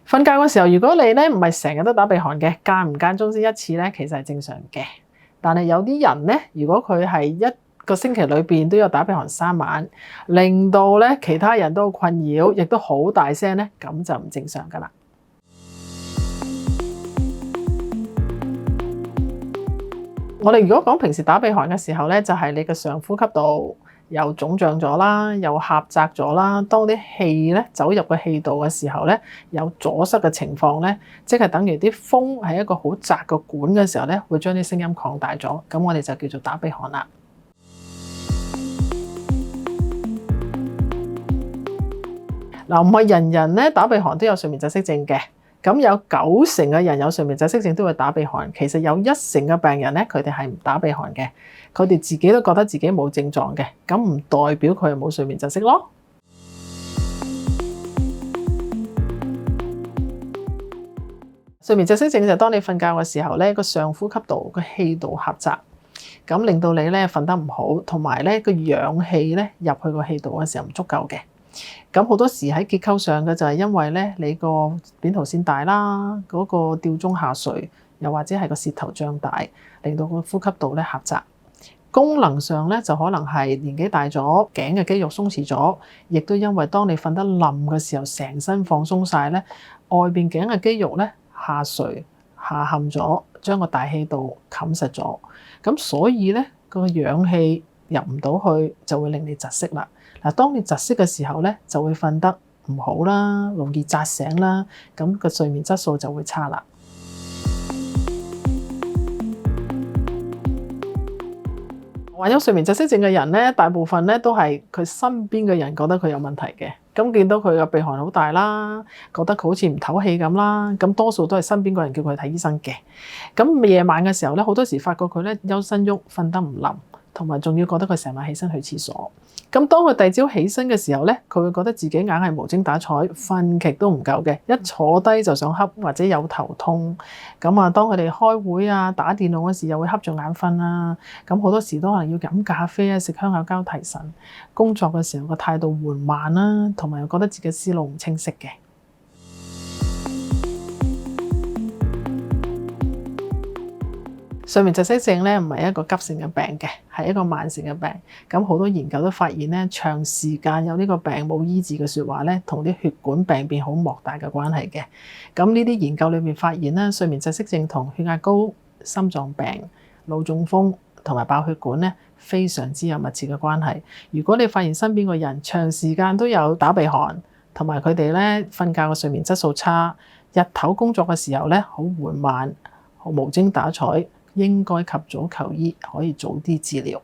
瞓覺嘅時候，如果你咧唔係成日都打鼻鼾嘅，間唔間中先一次咧，其實係正常嘅。但係有啲人咧，如果佢係一個星期裏邊都有打鼻鼾3晚，令到咧其他人都困擾，亦都好大聲咧，咁就唔正常噶啦。我哋如果講平時打鼻鼾嘅時候咧，就係你嘅上呼吸道又腫脹咗啦，又狹窄咗啦。當啲氣咧走入個氣道嘅時候咧，有阻塞嘅情況咧，即係等於啲風喺一個好窄嘅管嘅時候咧，會將啲聲音擴大咗。咁我哋就叫做打鼻鼾啦。嗱，唔係人人咧打鼻鼾都有睡眠窒息症嘅。咁有90%嘅人有睡眠窒息症都會打鼻鼾，其實有1成嘅病人咧，佢哋係唔打鼻鼾嘅，佢哋自己都覺得自己冇症狀嘅，咁唔代表佢係冇睡眠窒息咯。睡眠窒息症就係當你瞓覺嘅時候咧，個上呼吸道個氣道狹窄，咁令到你咧瞓得唔好，同埋咧個氧氣咧入去個氣道嘅時候唔足夠嘅。咁好多時喺結構上嘅就係因為咧你個扁桃腺大啦，嗰個吊鐘下垂，又或者係個舌頭脹大，令到個呼吸道咧狹窄。功能上咧就可能係年紀大咗，頸嘅肌肉鬆弛咗，亦都因為當你瞓得冧嘅時候，成身放鬆晒咧，外邊頸嘅肌肉咧下垂下陷咗，將個大氣道冚實咗，咁所以咧個氧氣入唔到去，就會令你窒息啦。嗱，當你窒息嘅時候咧，就會瞓得唔好啦，容易扎醒啦，咁個睡眠質素就會差啦。患有睡眠窒息症嘅人咧，大部分咧都係佢身邊嘅人覺得佢有問題嘅，咁見到佢嘅鼻鼾好大啦，覺得佢好似唔唞氣咁啦，咁多數都係身邊個人叫佢去睇醫生嘅。咁夜晚嘅時候咧，好多時發覺佢咧周身喐，瞓得唔冧，同埋仲要覺得佢成日起身去廁所。咁當佢第二朝起身嘅時候咧，佢會覺得自己硬係無精打采，瞓極都唔夠嘅，一坐低就想瞌或者有頭痛。咁啊，當佢哋開會啊、打電腦嗰時又會瞌住眼瞓啦。咁好多時都可能要飲咖啡啊、食香口膠提神。工作嘅時候個態度緩慢啦，同埋又覺得自己思路唔清晰嘅。睡眠窒息症咧唔係一個急性嘅病嘅，係一個慢性嘅病。咁好多研究都發現咧，長時間有呢個病冇醫治嘅説話咧，同啲血管病變好莫大嘅關係嘅。咁呢啲研究裏面發現咧，睡眠窒息症同血壓高、心臟病、腦中風同埋爆血管咧，非常之有密切嘅關係。如果你發現身邊個人長時間都有打鼻鼾，同埋佢哋咧瞓覺嘅睡眠質素差，日頭工作嘅時候咧好緩慢、好無精打采，應該及早求醫，可以早啲治療。